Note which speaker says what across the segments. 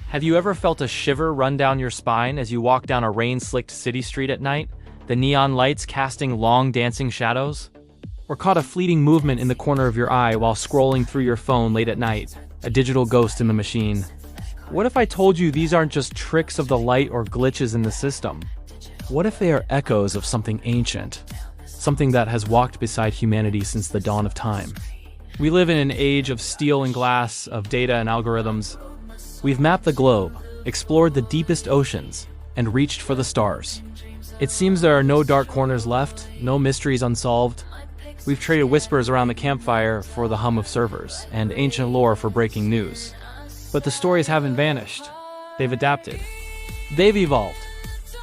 Speaker 1: Have you ever felt a shiver run down your spine as you walk down a rain-slicked city street at night, the neon lights casting long dancing shadows? Or caught a fleeting movement in the corner of your eye while scrolling through your phone late at night, a digital ghost in the machine? What if I told you these aren't just tricks of the light or glitches in the system? What if they are echoes of something ancient, something that has walked beside humanity since the dawn of time? We live in an age of steel and glass, of data and algorithms. We've mapped the globe, explored the deepest oceans, and reached for the stars. It seems there are no dark corners left, no mysteries unsolved. We've traded whispers around the campfire for the hum of servers, and ancient lore for breaking news. But the stories haven't vanished. They've adapted. They've evolved.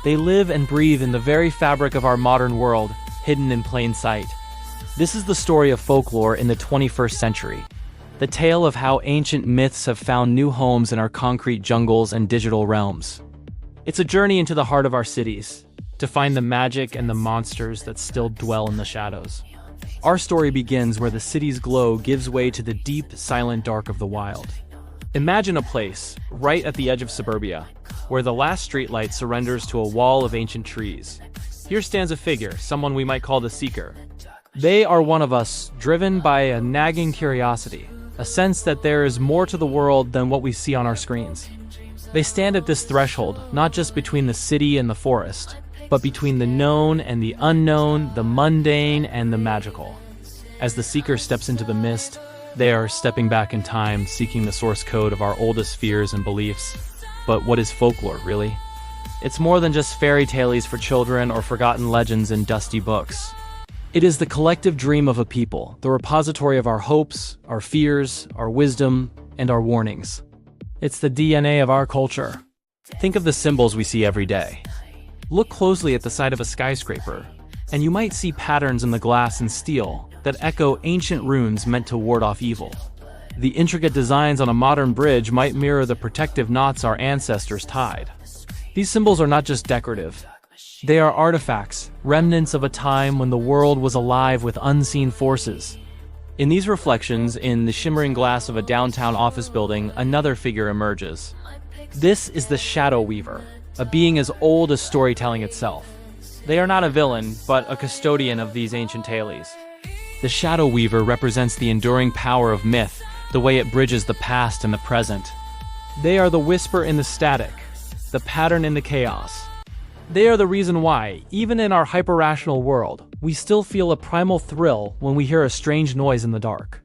Speaker 1: They live and breathe in the very fabric of our modern world, hidden in plain sight. This is the story of folklore in the 21st century. The tale of how ancient myths have found new homes in our concrete jungles and digital realms. It's a journey into the heart of our cities, to find the magic and the monsters that still dwell in the shadows. Our story begins where the city's glow gives way to the deep, silent dark of the wild. Imagine a place, right at the edge of suburbia, where the last streetlight surrenders to a wall of ancient trees. Here stands a figure, someone we might call the Seeker. They are one of us, driven by a nagging curiosity, a sense that there is more to the world than what we see on our screens. They stand at this threshold, not just between the city and the forest, but between the known and the unknown, the mundane and the magical. As the Seeker steps into the mist, they are stepping back in time, seeking the source code of our oldest fears and beliefs. But what is folklore, really? It's more than just fairy tales for children or forgotten legends in dusty books. It is the collective dream of a people, the repository of our hopes, our fears, our wisdom, and our warnings. It's the DNA of our culture. Think of the symbols we see every day. Look closely at the side of a skyscraper, and you might see patterns in the glass and steel that echo ancient runes meant to ward off evil. The intricate designs on a modern bridge might mirror the protective knots our ancestors tied. These symbols are not just decorative. They are artifacts, remnants of a time when the world was alive with unseen forces. In these reflections, in the shimmering glass of a downtown office building, another figure emerges. This is the Shadow Weaver, a being as old as storytelling itself. They are not a villain, but a custodian of these ancient tales. The Shadow Weaver represents the enduring power of myth, the way it bridges the past and the present. They are the whisper in the static, the pattern in the chaos. They are the reason why, even in our hyper-rational world, we still feel a primal thrill when we hear a strange noise in the dark.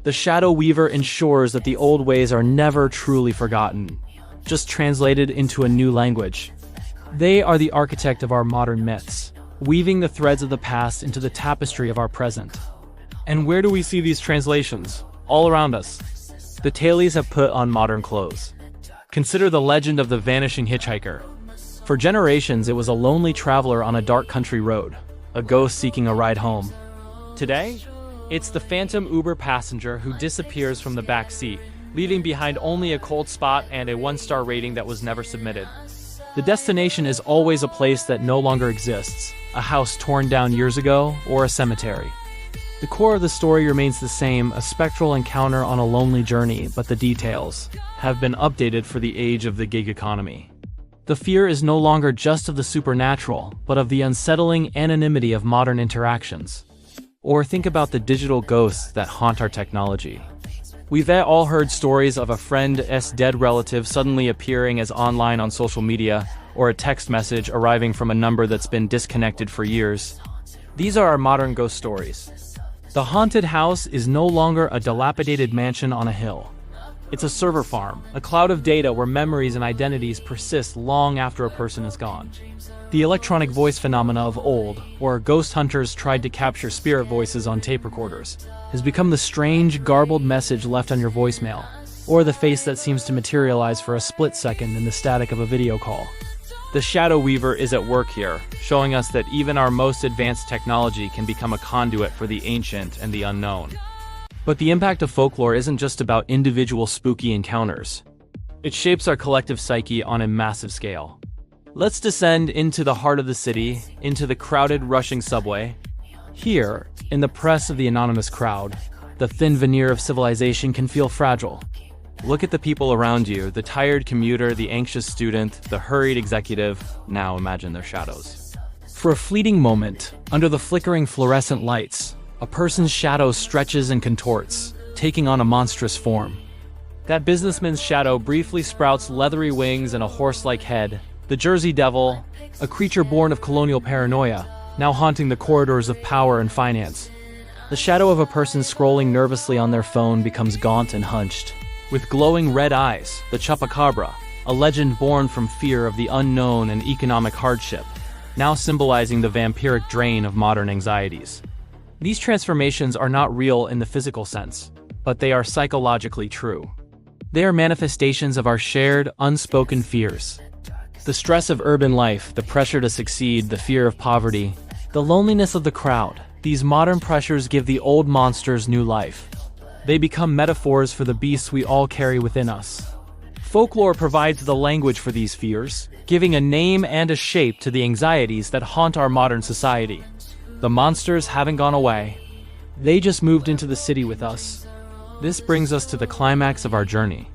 Speaker 1: The Shadow Weaver ensures that the old ways are never truly forgotten, just translated into a new language. They are the architect of our modern myths, weaving the threads of the past into the tapestry of our present. And where do we see these translations? All around us. The tales have put on modern clothes. Consider the legend of the vanishing hitchhiker. For generations, it was a lonely traveler on a dark country road, a ghost seeking a ride home. Today, it's the phantom Uber passenger who disappears from the back seat, leaving behind only a cold spot and a 1-star rating that was never submitted. The destination is always a place that no longer exists, a house torn down years ago, or a cemetery. The core of the story remains the same, a spectral encounter on a lonely journey, but the details have been updated for the age of the gig economy. The fear is no longer just of the supernatural, but of the unsettling anonymity of modern interactions. Or think about the digital ghosts that haunt our technology. We've all heard stories of a friend's dead relative suddenly appearing as online on social media, or a text message arriving from a number that's been disconnected for years. These are our modern ghost stories. The haunted house is no longer a dilapidated mansion on a hill. It's a server farm, a cloud of data where memories and identities persist long after a person is gone. The electronic voice phenomena of old, where ghost hunters tried to capture spirit voices on tape recorders, has become the strange, garbled message left on your voicemail, or the face that seems to materialize for a split second in the static of a video call. The Shadow Weaver is at work here, showing us that even our most advanced technology can become a conduit for the ancient and the unknown. But the impact of folklore isn't just about individual spooky encounters. It shapes our collective psyche on a massive scale. Let's descend into the heart of the city, into the crowded, rushing subway. Here, in the press of the anonymous crowd, the thin veneer of civilization can feel fragile. Look at the people around you, the tired commuter, the anxious student, the hurried executive. Now imagine their shadows. For a fleeting moment, under the flickering fluorescent lights, a person's shadow stretches and contorts, taking on a monstrous form. That businessman's shadow briefly sprouts leathery wings and a horse-like head. The Jersey Devil, a creature born of colonial paranoia, now haunting the corridors of power and finance. The shadow of a person scrolling nervously on their phone becomes gaunt and hunched. With glowing red eyes, the Chupacabra, a legend born from fear of the unknown and economic hardship, now symbolizing the vampiric drain of modern anxieties. These transformations are not real in the physical sense, but they are psychologically true. They are manifestations of our shared, unspoken fears. The stress of urban life, the pressure to succeed, the fear of poverty, the loneliness of the crowd. These modern pressures give the old monsters new life. They become metaphors for the beasts we all carry within us. Folklore provides the language for these fears, giving a name and a shape to the anxieties that haunt our modern society. The monsters haven't gone away. They just moved into the city with us. This brings us to the climax of our journey.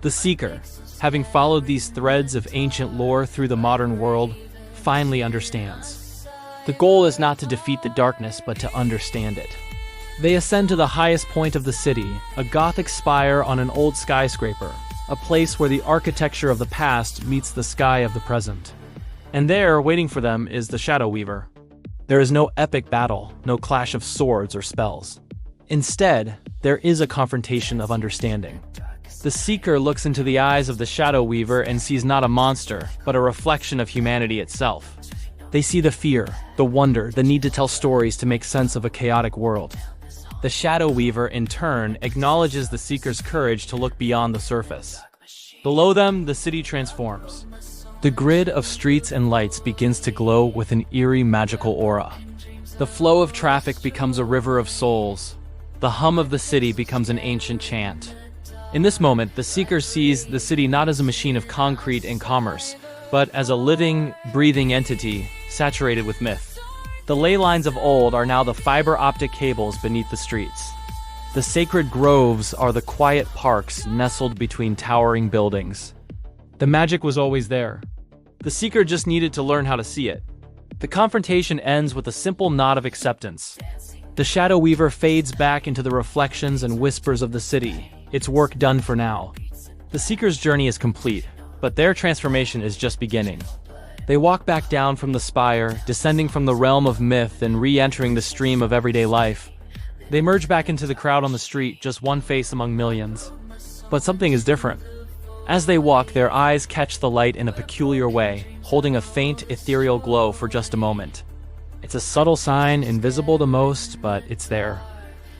Speaker 1: The Seeker, having followed these threads of ancient lore through the modern world, finally understands. The goal is not to defeat the darkness, but to understand it. They ascend to the highest point of the city, a Gothic spire on an old skyscraper, a place where the architecture of the past meets the sky of the present. And there, waiting for them, is the Shadow Weaver. There is no epic battle, no clash of swords or spells. Instead, there is a confrontation of understanding. The Seeker looks into the eyes of the Shadow Weaver and sees not a monster, but a reflection of humanity itself. They see the fear, the wonder, the need to tell stories to make sense of a chaotic world. The Shadow Weaver, in turn, acknowledges the Seeker's courage to look beyond the surface. Below them, the city transforms. The grid of streets and lights begins to glow with an eerie magical aura. The flow of traffic becomes a river of souls. The hum of the city becomes an ancient chant. In this moment, the Seeker sees the city not as a machine of concrete and commerce, but as a living, breathing entity saturated with myth. The ley lines of old are now the fiber optic cables beneath the streets. The sacred groves are the quiet parks nestled between towering buildings. The magic was always there. The Seeker just needed to learn how to see it. The confrontation ends with a simple nod of acceptance. The Shadow Weaver fades back into the reflections and whispers of the city, its work done for now. The Seeker's journey is complete, but their transformation is just beginning. They walk back down from the spire, descending from the realm of myth and re-entering the stream of everyday life. They merge back into the crowd on the street, just one face among millions. But something is different. As they walk, their eyes catch the light in a peculiar way, holding a faint, ethereal glow for just a moment. It's a subtle sign, invisible to most, but it's there.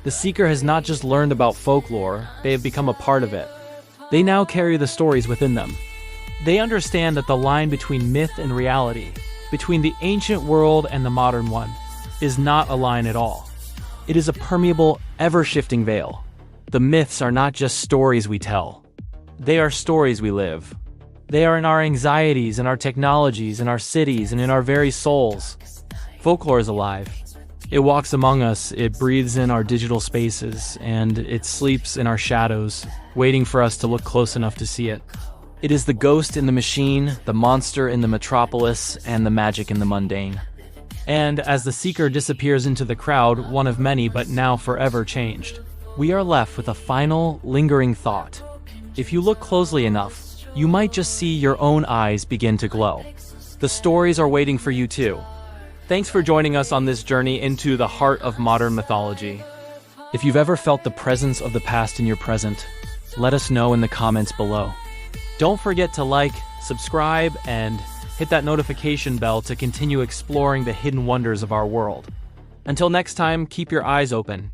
Speaker 1: The Seeker has not just learned about folklore, they have become a part of it. They now carry the stories within them. They understand that the line between myth and reality, between the ancient world and the modern one, is not a line at all. It is a permeable, ever-shifting veil. The myths are not just stories we tell. They are stories we live. They are in our anxieties, in our technologies, in our cities, and in our very souls. Folklore is alive. It walks among us, it breathes in our digital spaces, and it sleeps in our shadows, waiting for us to look close enough to see it. It is the ghost in the machine, the monster in the metropolis, and the magic in the mundane. And as the Seeker disappears into the crowd, one of many but now forever changed, we are left with a final, lingering thought. If you look closely enough, you might just see your own eyes begin to glow. The stories are waiting for you too. Thanks for joining us on this journey into the heart of modern mythology. If you've ever felt the presence of the past in your present, let us know in the comments below. Don't forget to like, subscribe, and hit that notification bell to continue exploring the hidden wonders of our world. Until next time, keep your eyes open,